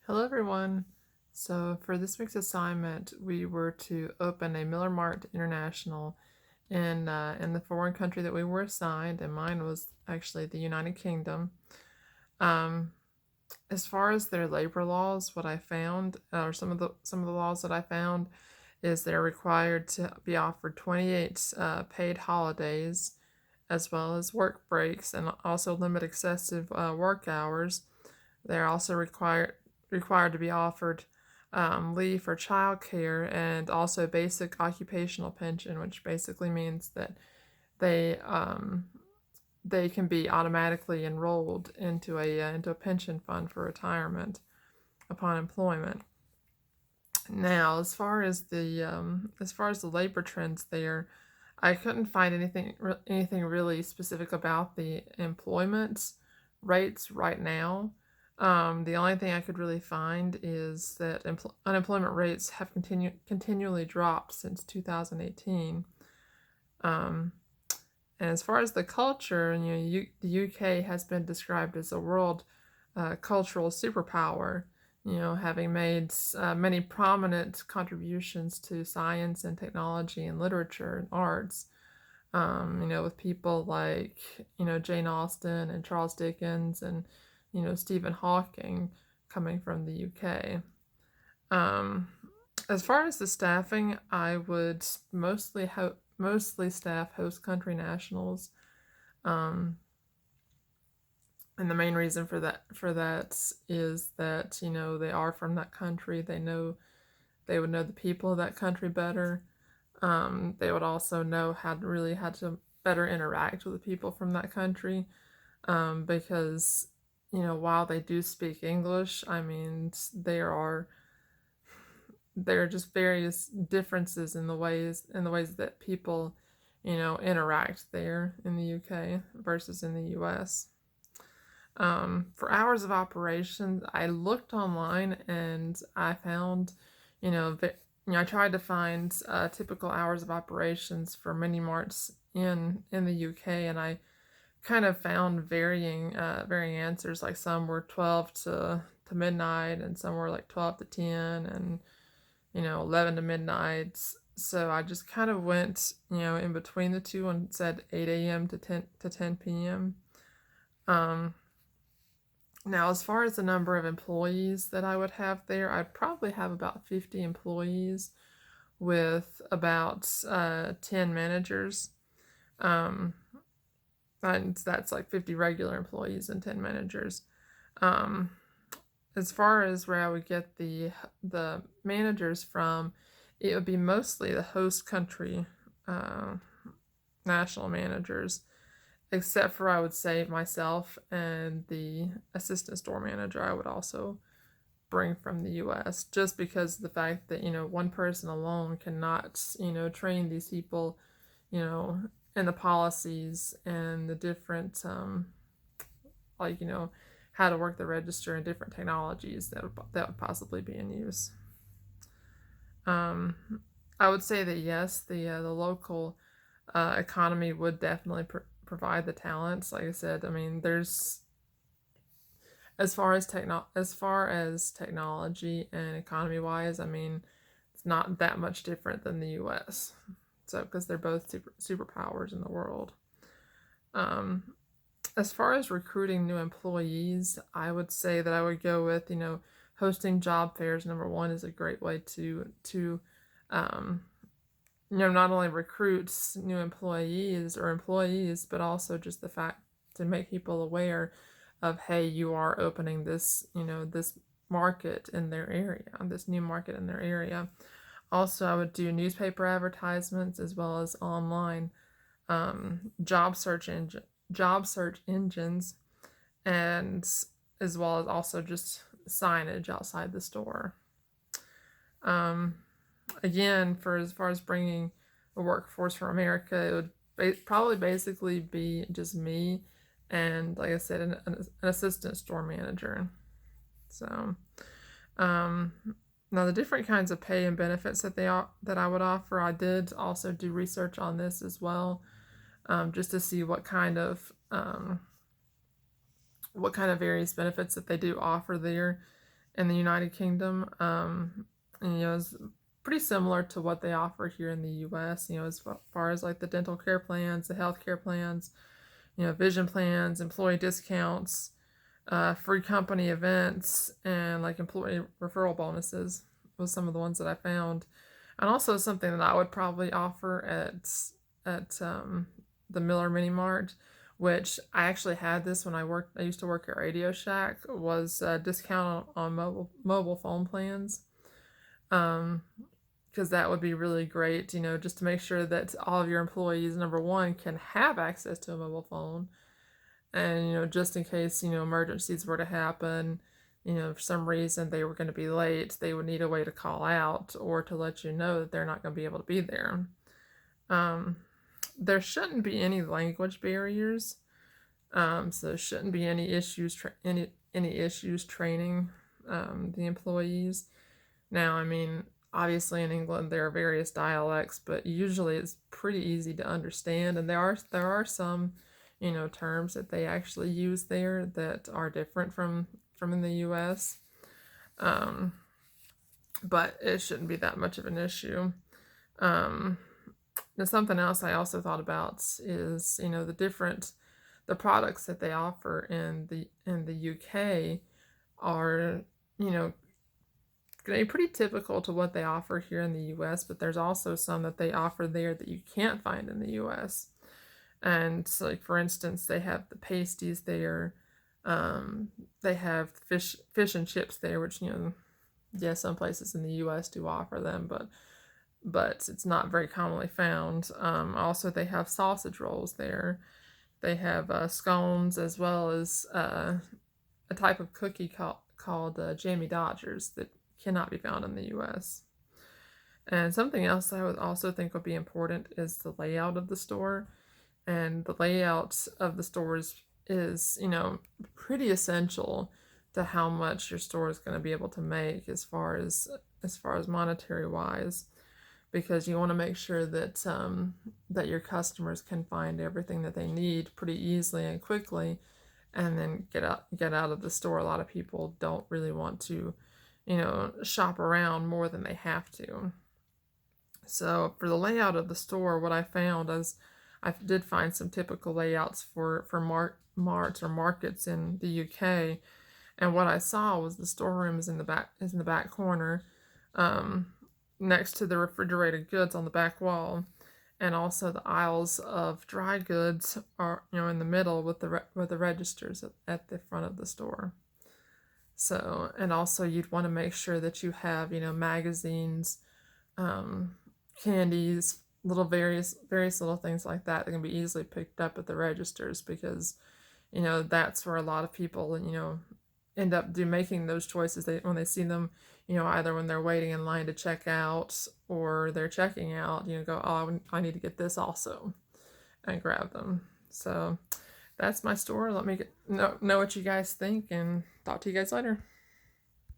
Hello everyone. So for this week's assignment, we were to open a Mart International in the foreign country that we were assigned, and mine was actually the United Kingdom. Um, as far as their labor laws, what I found, or some of the laws that I found, is they're required to be offered 28 paid holidays, as well as work breaks, and also limit excessive work hours. They're also required to be offered leave for childcare and also basic occupational pension, which basically means that they um, they can be automatically enrolled into a pension fund for retirement upon employment. Now, as far as the labor trends there, I couldn't find anything really specific about the employment rates right now. The only thing I could really find is that unemployment rates have continually dropped since 2018. Um, and as far as the culture, the UK has been described as a world cultural superpower. Having made many prominent contributions to science and technology and literature and arts. With people like, Jane Austen and Charles Dickens and, Stephen Hawking coming from the UK. Um, as far as the staffing, I would mostly staff host country nationals. Um, and the main reason for that is that, they are from that country. They would know the people of that country better. They would also know how to better interact with the people from that country, because while they do speak English, I mean there are just various differences in the ways that people interact there in the UK versus in the US. For hours of operation, I looked online and I found, I tried to find typical hours of operations for mini marts in the UK, and I kind of found varying answers. Like some were 12 to midnight, and some were like 12 to 10, and 11 to midnight. So I just kind of went, in between the two and said 8 a.m. to 10 p.m. Um, Now, as far as the number of employees that I would have there, I'd probably have about 50 employees with about 10 managers. Um, and that's like 50 regular employees and 10 managers. Um, as far as where I would get the managers from, it would be mostly the host country uh, national managers, except for, I would say, myself and the assistant store manager. I would also bring from the US, just because of the fact that one person alone cannot train these people you know in the policies and the different like how to work the register and different technologies that would possibly be in use. um, I would say that yes, the local economy would definitely provide the talents. Like I said, I mean, there's as far as technology and economy wise, I mean, it's not that much different than the U.S. So because they're both superpowers in the world. Um, as far as recruiting new employees, I would say that I would go with hosting job fairs. Number one is a great way to um, not only recruits new employees, but also just the fact to make people aware of, hey, you are opening this market in their area, this new market in their area. Also, I would do newspaper advertisements as well as online um, job search engine job search engines, and as well as also just signage outside the store. Um, Again, for as far as bringing a workforce from America, it would probably basically be just me and, like I said, an assistant store manager. So, um, now the different kinds of pay and benefits that I would offer, I did also do research on this as well, just to see what kind of various benefits that they do offer there. in the United Kingdom. And, it's pretty similar to what they offer here in the U.S. As far as like the dental care plans, the health care plans, vision plans, employee discounts, free company events, and like employee referral bonuses was some of the ones that I found, and also something that I would probably offer at the Miller Mini Mart, which I actually had this when I worked. I used to work at Radio Shack. Was a discount on mobile phone plans. Um, because that would be really great, just to make sure that all of your employees, number one, can have access to a mobile phone, and just in case emergencies were to happen, for some reason they were going to be late, they would need a way to call out or to let you know that they're not going to be able to be there. um, there shouldn't be any language barriers, so there shouldn't be any issues any issues training the employees. Now, I mean, obviously in England there are various dialects, but usually it's pretty easy to understand, and there are some terms that they actually use there that are different from in the US. Um, but it shouldn't be that much of an issue. Um, Now, something else I also thought about is the products that they offer in the UK are you know going to be pretty typical to what they offer here in the US, but there's also some that they offer there that you can't find in the US. And so, like, for instance, they have the pasties there. They have fish and chips there, which yeah, some places in the U.S. do offer them, but it's not very commonly found. Also, they have sausage rolls there. They have scones, as well as a type of cookie called Jammy Dodgers that cannot be found in the U.S. And something else I would also think would be important is the layout of the store. And the layout of the stores is, pretty essential to how much your store is going to be able to make as far as monetary wise, because you want to make sure that your customers can find everything that they need pretty easily and quickly, and then get out of the store. A lot of people don't really want to, shop around more than they have to. So for the layout of the store, what I found is I did find some typical layouts for marts or markets in the UK, and what I saw was the storeroom is in the back corner, um, next to the refrigerated goods on the back wall, and also the aisles of dry goods are in the middle with the registers at the front of the store. So, and also you'd want to make sure that you have magazines, um, candies, little various little things like that can be easily picked up at the registers, because that's where a lot of people end up making those choices. When they see them, either when they're waiting in line to check out or they're checking out, go, oh, I need to get this also, and grab them. So that's my store. Let me know what you guys think, and talk to you guys later.